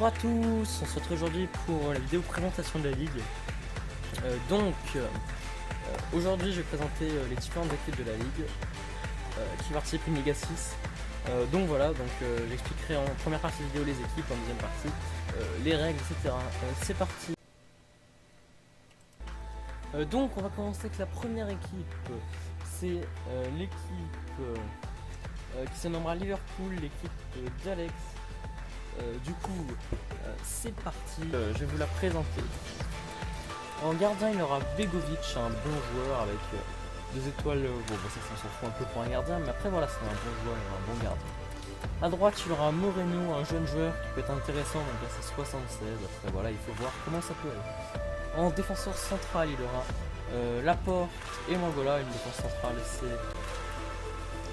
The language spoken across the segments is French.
Bonjour à tous, on se retrouve aujourd'hui pour la vidéo présentation de la ligue. Aujourd'hui je vais présenter les différentes équipes de la ligue qui participent à une Liga 6. J'expliquerai en première partie de vidéo les équipes, en deuxième partie les règles, etc. C'est parti. On va commencer avec la première équipe. C'est l'équipe qui se nommera Liverpool, l'équipe d'Alex. C'est parti, je vais vous la présenter. En gardien, il y aura Begovic, un bon joueur avec 2 étoiles. Ça s'en fout un peu pour un gardien, mais après voilà, c'est un bon joueur, un bon gardien. A droite, il y aura Moreno, un jeune joueur qui peut être intéressant, donc là c'est 76. Après voilà, il faut voir comment ça peut aller. En défenseur central, il y aura Laporte et Mangola, une défense centrale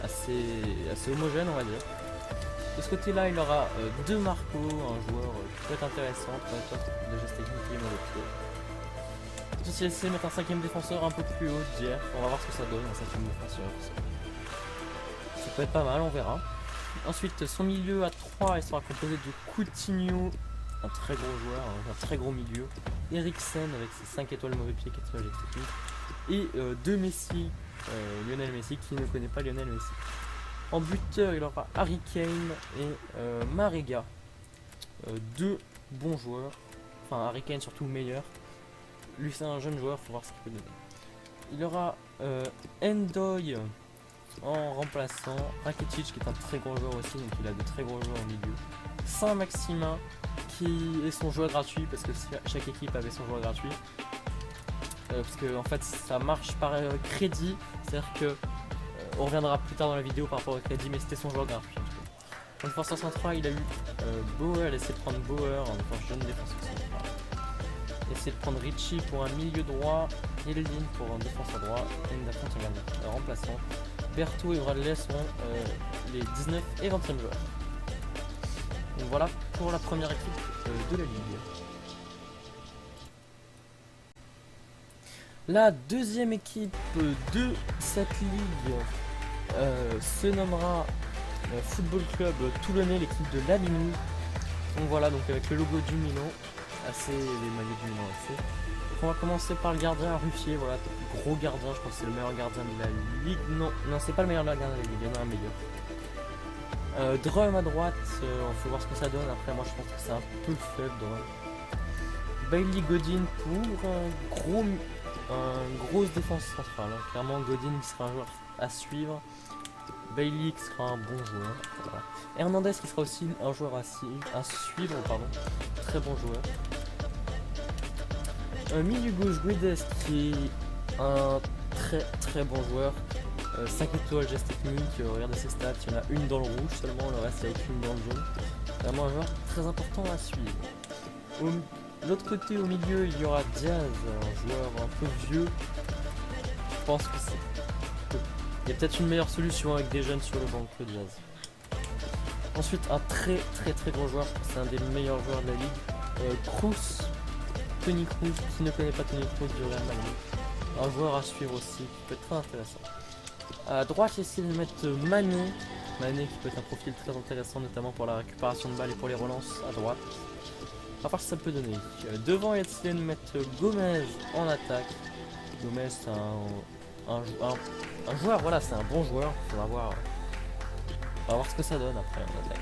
assez homogène, on va dire. De ce côté-là, il aura De Marco, un joueur qui peut être intéressant, de geste technique et mauvais pied. Ceci laissé mettre un 5ème défenseur un peu plus haut d'hier. On va voir ce que ça donne, un 5ème défenseur. Ça peut être pas mal, on verra. Ensuite, son milieu à 3, il sera composé de Coutinho, un très gros joueur, un très gros milieu. Eriksen avec ses 5 étoiles mauvais pied, 4 étoiles technique. Et de Messi, Lionel Messi, qui ne connaît pas Lionel Messi. En buteur, il aura Harry Kane et Marega. 2 bons joueurs. Enfin, Harry Kane surtout meilleur. Lui, c'est un jeune joueur, faut voir ce qu'il peut donner. Il y aura Endoy en remplaçant. Rakitic, qui est un très gros joueur aussi, donc il a de très gros joueurs au milieu. Saint-Maximin, qui est son joueur gratuit, parce que chaque équipe avait son joueur gratuit. Parce que en fait, ça marche par crédit, c'est-à-dire que on reviendra plus tard dans la vidéo par rapport au crédit, mais c'était son joueur gratuit. En défenseur central, il a eu Bauer, il a essayé de prendre Bauer en défense jeune défenseur central. Il a essayé de prendre Richie pour un milieu droit, Yeldin pour un défenseur droit, et Ndafont en remplaçant. Berthaud et Bradley seront les 19 et 20e joueurs. Donc voilà pour la première équipe de la ligue. La deuxième équipe de cette ligue se nommera Football Club Toulonnais, l'équipe de Lamine. Donc voilà, donc avec le logo du Milan, les maillots du Milan assez. Donc on va commencer par le gardien Ruffier, voilà, gros gardien, je pense que c'est le meilleur gardien de la ligue. Non, c'est pas le meilleur gardien de la ligue, il y en a un meilleur. Drum à droite, on faut voir ce que ça donne. Après, moi je pense que c'est un peu faible. Bailey Godin pour une grosse défense centrale. Clairement, Godin sera un joueur à suivre. Bailey qui sera un bon joueur. Voilà. Hernandez qui sera aussi un joueur à suivre. Très bon joueur. Milieu gauche, Guedes qui est un très bon joueur. 5 étoiles, geste technique, regardez ses stats, il y en a une dans le rouge seulement, le reste il n'y a aucune dans le jaune. Vraiment un joueur très important à suivre. De l'autre côté, au milieu, il y aura Diaz, un joueur un peu vieux. Je pense que il y a peut-être une meilleure solution avec des jeunes sur le banc que Diaz. Ensuite, un très gros joueur, je pense que c'est un des meilleurs joueurs de la ligue. Kroos, Toni Kroos, qui ne connaît pas Toni Kroos du Real Madrid. Un joueur à suivre aussi, qui peut être très intéressant. À droite, j'ai essayé de mettre Mané qui peut être un profil très intéressant, notamment pour la récupération de balles et pour les relances à droite. On va voir ce que ça peut donner. Devant, il a décidé de mettre Gomez en attaque. Gomez, c'est un joueur, voilà, c'est un bon joueur. On va voir ce que ça donne après en attaque.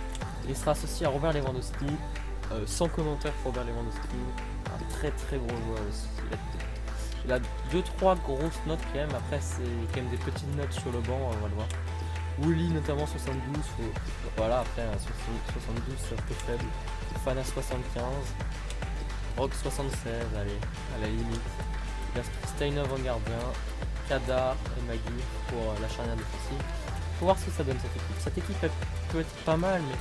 Il sera associé à Robert Lewandowski. Sans commentaire pour Robert Lewandowski. Un très gros joueur aussi. Il a 2-3 grosses notes quand même. Après, c'est quand même des petites notes sur le banc, on va le voir. Willy notamment 72. Voilà, après 72 c'est un peu faible. Fana 75. Rock 76, allez, à la limite. Il y a Steinov en gardien. Kadar et Magui pour la charnière défensive. Faut voir ce que ça donne cette équipe. Cette équipe elle peut être pas mal, mais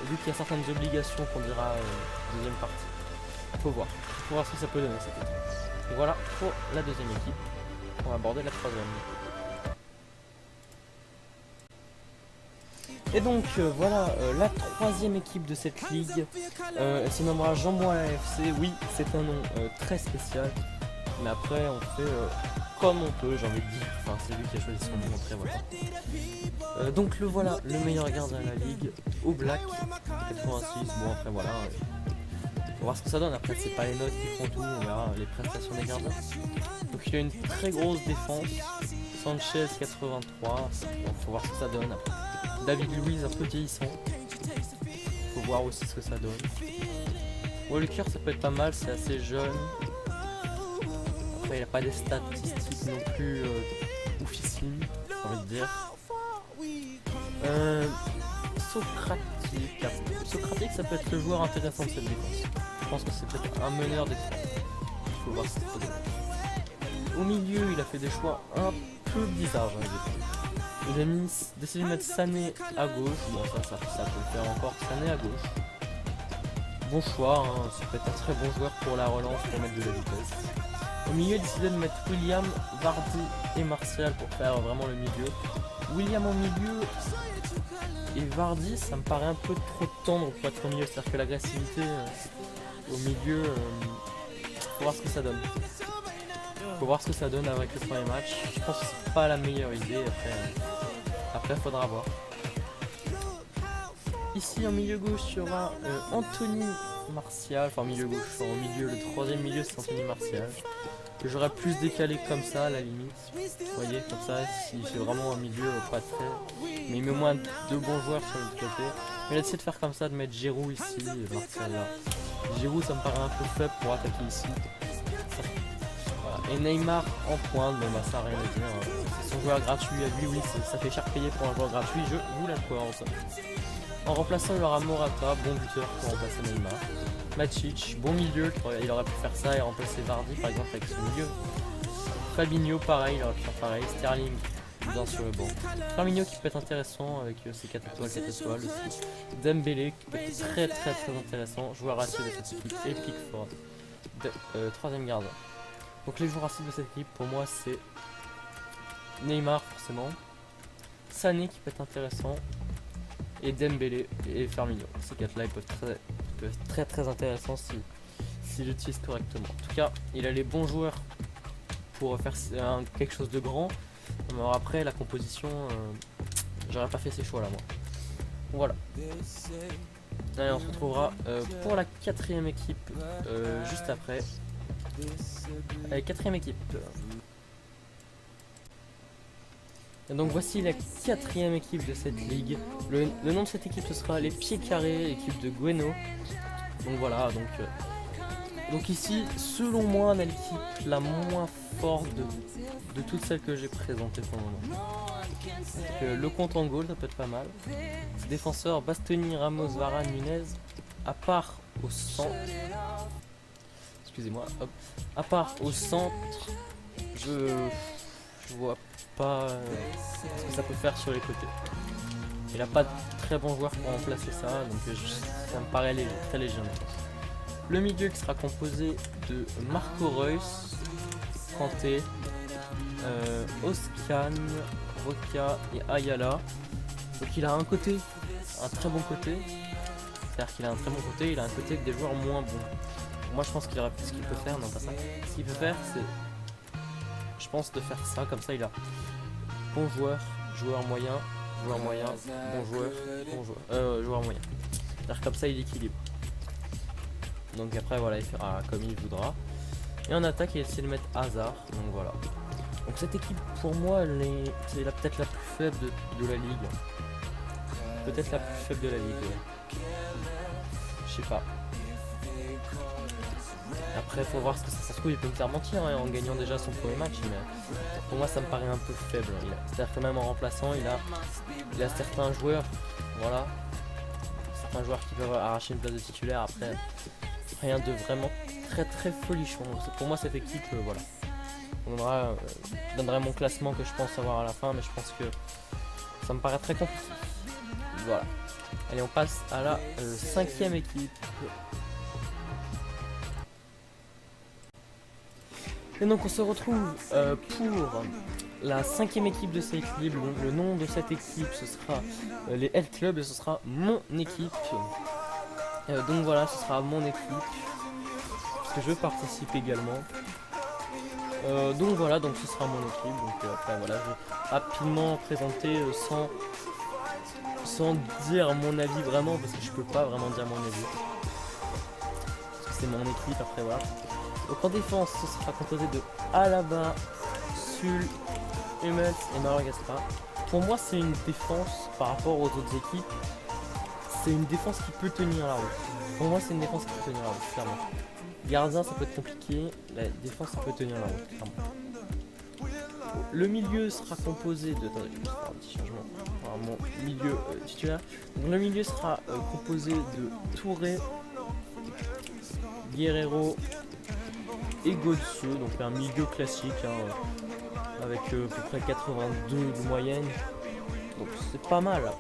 vu qu'il y a certaines obligations qu'on dira deuxième partie. Faut voir ce que ça peut donner cette équipe. Et voilà pour la deuxième équipe. On va aborder la troisième. Et donc voilà la troisième équipe de cette ligue. Elle se nommera Jambon à AFC. Oui, c'est un nom très spécial. Mais après on fait comme on peut, j'ai envie de dire. Enfin, c'est lui qui a choisi son nom, après voilà. Donc le voilà, le meilleur gardien de la ligue, au Black, 86. Bon après voilà. On va voir ce que ça donne. Après, c'est pas les notes qui font tout, on verra les prestations des gardiens. Donc il a une très grosse défense. Sanchez 83. Donc faut voir ce que ça donne. Après, David Luiz un peu vieillissant. Faut voir aussi ce que ça donne. Walker ça peut être pas mal, c'est assez jeune. Après il a pas des statistiques non plus oufissimes, j'ai envie de dire. Socratique ça peut être le joueur intéressant de cette défense. Je pense que c'est peut-être un meneur d'équipe. Il faut voir ce que ça donne. Au milieu il a fait des choix un peu bizarres, j'ai envie de dire. Il a décidé de mettre Sané à gauche. Bon, ça peut le faire encore. Sané à gauche. Bon choix, hein. Ça peut être un très bon joueur pour la relance, pour mettre de la vitesse. Au milieu, il a décidé de mettre William, Vardy et Martial pour faire vraiment le milieu. William au milieu et Vardy, ça me paraît un peu trop tendre pour être au milieu. C'est-à-dire que l'agressivité au milieu, faut voir ce que ça donne. Faut voir ce que ça donne avec le premier match. Je pense que c'est pas la meilleure idée. Après faudra voir. Ici en milieu gauche il y aura Anthony Martial. Enfin milieu gauche, au milieu, le troisième milieu c'est Anthony Martial. Que j'aurais plus décalé comme ça à la limite. Vous voyez comme ça, si c'est vraiment un milieu pas très. Mais il met au moins deux bons joueurs sur le côté. Mais il a décidé de faire comme ça, de mettre Giroud ici et Martial là. Giroud ça me paraît un peu faible pour attaquer ici. Et Neymar en pointe, bon bah ça rien à dire, c'est son joueur gratuit à lui, oui ça fait cher payer pour un joueur gratuit, je vous l'accorde. En remplaçant il aura Morata, bon buteur pour remplacer Neymar. Matic, bon milieu, il aurait pu faire ça et remplacer Vardy par exemple avec ce milieu. Fabinho pareil, il aurait pu faire pareil, Sterling bien sur le banc. Firmino qui peut être intéressant avec ses 4 étoiles aussi. Dembélé qui peut être très intéressant, joueur ratio de cette équipe, et Pickford, troisième gardien. Donc les joueurs assises de cette équipe pour moi c'est Neymar forcément, Sané qui peut être intéressant et Dembélé et Firmino. Ces 4 là ils peuvent être très intéressants s'ils l'utilisent correctement. En tout cas il a les bons joueurs pour faire quelque chose de grand. Alors après la composition j'aurais pas fait ces choix là moi. Voilà. Allez on se retrouvera pour la quatrième équipe juste après. Allez, quatrième équipe. Et donc voici la quatrième équipe de cette ligue. Le nom de cette équipe ce sera les Pieds Carrés, équipe de Gueno. Donc voilà, donc ici, selon moi, on a l'équipe la moins forte de toutes celles que j'ai présentées pour le moment. Donc, le compte en goal, ça peut être pas mal. Défenseurs Bastoni, Ramos, Varane, Nunez. À part au centre. Excusez-moi, hop. À part au centre, je vois pas ce que ça peut faire sur les côtés. Il n'a pas de très bons joueurs pour remplacer ça, donc ça me paraît très léger. Le milieu qui sera composé de Marco Reus, Kanté, Oscan, Roca et Ayala. Donc il a un côté, un très bon côté. C'est-à-dire qu'il a un très bon côté, il a un côté avec des joueurs moins bons. Moi je pense qu'il aurait plus ce qu'il peut faire, non pas ça. Ce qu'il peut faire c'est, je pense de faire ça, comme ça il a bon joueur, joueur moyen, bon joueur, joueur moyen. C'est-à-dire comme ça il équilibre. Donc après voilà, il fera comme il voudra. Et en attaque il essaie de mettre Hazard, donc voilà. Donc cette équipe pour moi c'est peut-être la plus faible de la ligue. Peut-être la plus faible de la ligue. Ouais. Je sais pas. Après faut voir ce que ça se trouve, il peut me faire mentir hein, en gagnant déjà son premier match, mais pour moi ça me paraît un peu faible. C'est-à-dire que même en remplaçant il a certains joueurs, voilà, certains joueurs qui peuvent arracher une place de titulaire. Après rien de vraiment très folichon. Pour moi cette équipe voilà, on donnerait mon classement que je pense avoir à la fin, mais je pense que ça me paraît très compliqué. Voilà. Allez on passe à la cinquième équipe. Et donc on se retrouve pour la cinquième équipe de cette équipe. Le nom de cette équipe ce sera les L Club et ce sera mon équipe. Donc voilà, ce sera mon équipe parce que je participe également. Donc voilà, donc ce sera mon équipe. Donc après voilà, je vais rapidement présenter sans dire mon avis vraiment, parce que je peux pas vraiment dire mon avis. c'est mon équipe après voilà. Donc en défense ce sera composé de Alaba, Sul, Hummels et Madagascar. Pour moi c'est une défense par rapport aux autres équipes, c'est une défense qui peut tenir la route. Pour moi c'est une défense qui peut tenir la route, clairement. Gardien ça peut être compliqué, la défense ça peut tenir la route, clairement. Le milieu sera composé de... Attendez, je vais faire un petit changement. Alors, mon milieu titulaire. Donc, le milieu sera composé de Touré, Guerrero et Godso. Donc un milieu classique hein, avec à peu près 82 de moyenne. Donc c'est pas mal.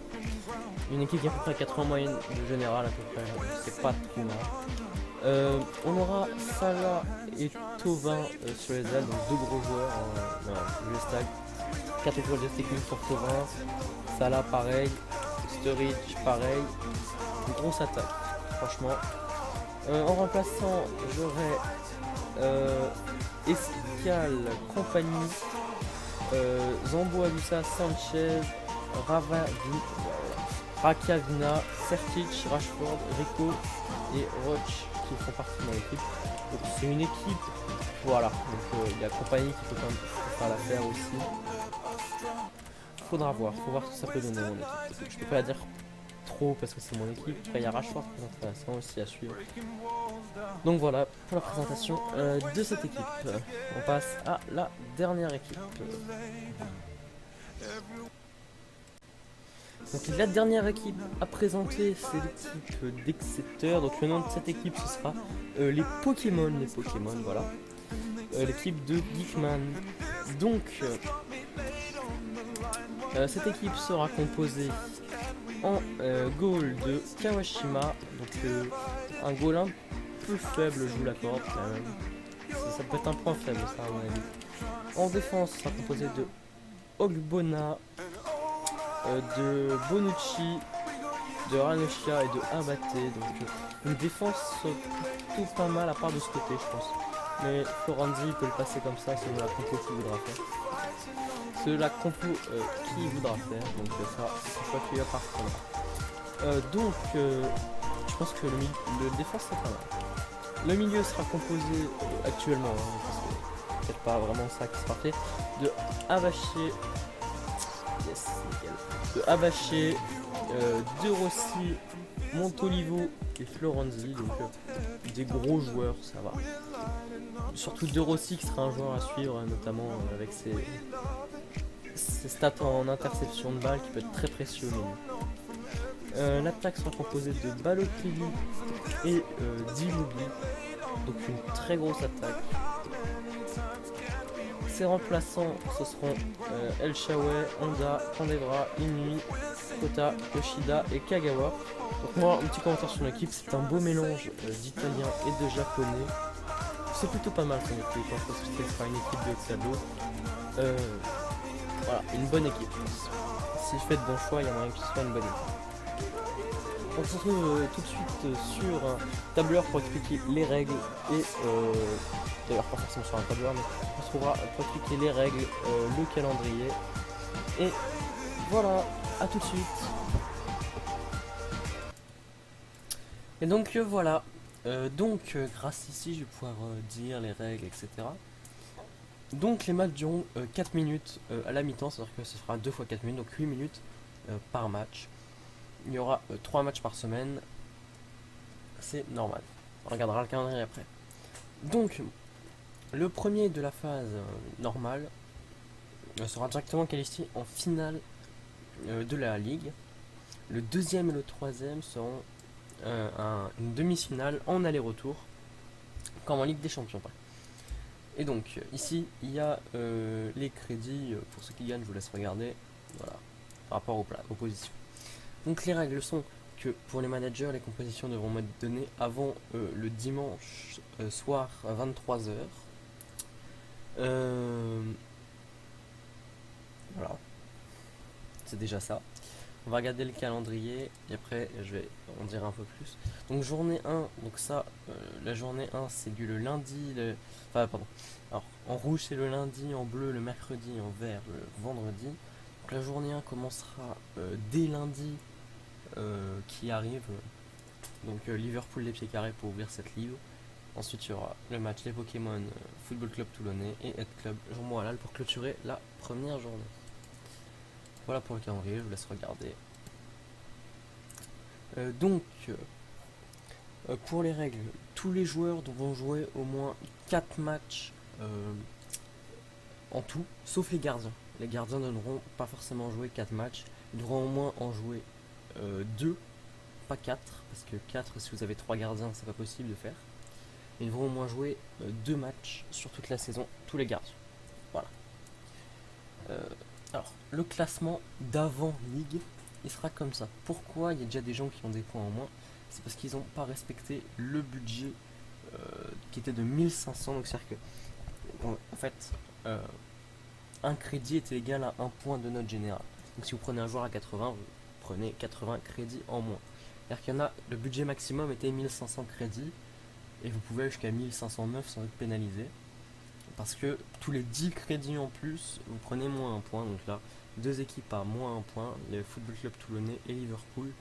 Une équipe qui a à peu près 80 moyenne de général à peu près. C'est pas trop mal. On aura Salah et Thauvin sur les ailes, donc deux gros joueurs. Le stag. 4 étoiles de technique pour Thauvin. Salah pareil. Sturridge pareil. Une grosse attaque, franchement. En remplaçant, j'aurai Escal, Compagnie, Zambo Alusa, Sanchez, Rakavina, Sertic, Rashford, Rico et Roach qui font partie de mon équipe. Donc c'est une équipe, voilà. Donc il y a Compagnie qui peut quand même faire l'affaire aussi. Faudra voir, faut voir ce que ça peut donner mon équipe. Je peux pas la dire trop parce que c'est mon équipe. Après il y a Rashford qui est intéressant aussi à suivre. Donc voilà pour la présentation de cette équipe. On passe à la dernière équipe. Donc la dernière équipe à présenter c'est l'équipe d'Exeter. Donc le nom de cette équipe ce sera les Pokémon, voilà. L'équipe de Geekman. Donc cette équipe sera composée en goal de Kawashima, donc un goal un peu faible, je vous l'accorde quand même. Ça peut être un point faible ça à mon avis. En défense, ça sera composé de Ogbonna, de Bonucci, de Ranocchia et de Abate. Donc une défense plutôt pas mal à part de ce côté je pense. Mais Florenzi peut le passer comme ça selon la compo qu'il voudra faire. C'est la compo qui voudra faire, donc ça c'est quoi qui va partir. Donc je pense que le défense c'est pas mal. Le milieu sera composé actuellement, hein, parce que c'est pas vraiment ça qui sera fait, de Abaché, yes, nickel, de Abaché, De Rossi, Montolivo et Florenzi, donc des gros joueurs, ça va. Surtout De Rossi qui sera un joueur à suivre, notamment avec ses stats en interception de balle qui peut être très précieux. L'attaque sera composée de Balotelli et d'Ilubi, donc une très grosse attaque. Ses remplaçants ce seront El Shaoué, Honda, Pandevra, Inui, Kota, Yoshida et Kagawa. Donc moi un petit commentaire sur l'équipe, c'est un beau mélange d'italien et de japonais. C'est plutôt pas mal son équipe, je pense que ce sera une équipe de Xado. Voilà, une bonne équipe. Si je fais de bons choix, il y en a un qui soit une bonne équipe. On se retrouve tout de suite sur un tableur pour expliquer les règles et d'ailleurs pas forcément sur un tableur, mais on se retrouvera pour expliquer les règles, le calendrier. Et voilà, à tout de suite. Et donc voilà. Grâce ici je vais pouvoir dire les règles, etc. Donc les matchs dureront 4 minutes à la mi-temps, c'est-à-dire que ce sera 2 fois 4 minutes, donc 8 minutes par match. Il y aura 3 matchs par semaine, c'est normal. On regardera le calendrier après. Donc le premier de la phase normale sera directement qualifié en finale de la Ligue. Le deuxième et le troisième seront une demi-finale en aller-retour, comme en Ligue des Champions. Et donc ici il y a les crédits pour ceux qui gagnent, je vous laisse regarder, voilà, par rapport aux positions. Donc les règles sont que pour les managers, les compositions devront être données avant le dimanche soir à 23h. Voilà, c'est déjà ça. On va regarder le calendrier et après je vais en dire un peu plus. Donc journée 1, donc ça, la journée 1 c'est du le lundi, enfin pardon. Alors en rouge c'est le lundi, en bleu le mercredi, en vert le vendredi. Donc la journée 1 commencera dès lundi qui arrive. Donc Liverpool les pieds carrés pour ouvrir cette ligue. Ensuite, il y aura le match des Pokémon Football Club Toulonnais et Head Club Jean Moalal pour clôturer la première journée. Voilà pour le calendrier, je vous laisse regarder. Pour les règles, tous les joueurs devront jouer au moins 4 matchs en tout, sauf les gardiens. Les gardiens ne devront pas forcément jouer 4 matchs, ils devront au moins en jouer 2, pas 4, parce que 4, si vous avez 3 gardiens, c'est pas possible de faire. Ils devront au moins jouer 2 matchs sur toute la saison, tous les gardiens. Voilà. Alors, le classement d'avant-ligue, il sera comme ça. Pourquoi il y a déjà des gens qui ont des points en moins? C'est parce qu'ils n'ont pas respecté le budget qui était de 1500. Donc c'est-à-dire que, en fait, un crédit est égal à 1 point de note générale. Donc si vous prenez un joueur à 80, vous prenez 80 crédits en moins. C'est-à-dire qu'il y en a, le budget maximum était 1500 crédits, et vous pouvez aller jusqu'à 1509 sans être pénalisé. Parce que tous les 10 crédits en plus, vous prenez moins 1 point. Donc là, 2 équipes à moins 1 point, le Football Club Toulonnais et Liverpool,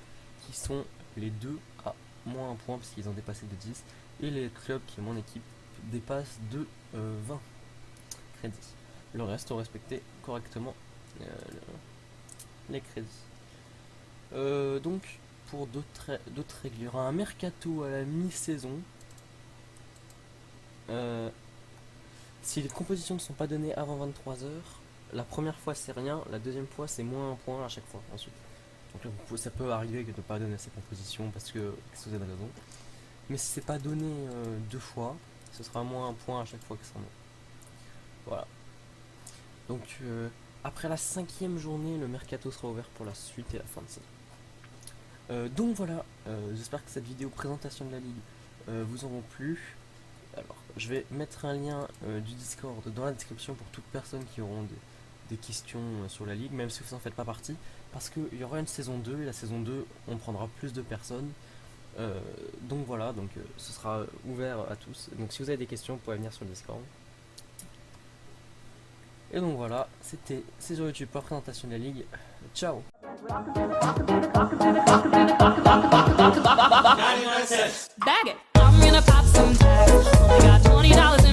qui sont les deux à moins 1 point parce qu'ils ont dépassé de 10. Et les clubs qui est mon équipe dépassent de 20 crédits. Le reste ont respecté correctement les crédits. Donc pour d'autres règles, il y aura un mercato à la mi-saison. Si les compositions ne sont pas données avant 23h, la première fois c'est rien, la deuxième fois c'est moins 1 point à chaque fois ensuite. Donc là, ça peut arriver que de ne pas donner ces compositions parce que vous avez raison. Mais si c'est pas donné 2 fois, ce sera moins 1 point à chaque fois que ça en est. Voilà. Donc après la 5e journée, le mercato sera ouvert pour la suite et la fin de saison. Donc voilà, j'espère que cette vidéo présentation de la ligue vous auront plu. Alors, je vais mettre un lien du Discord dans la description pour toute personne qui auront des questions sur la ligue, même si vous n'en faites pas partie, parce qu'il y aura une saison 2, et la saison 2, on prendra plus de personnes. Donc voilà, donc ce sera ouvert à tous. Donc si vous avez des questions, vous pouvez venir sur le Discord. Et donc voilà, c'était C'est sur YouTube pour la présentation de la ligue. Ciao. Bag it. I'm gonna pop some tags. Only got $20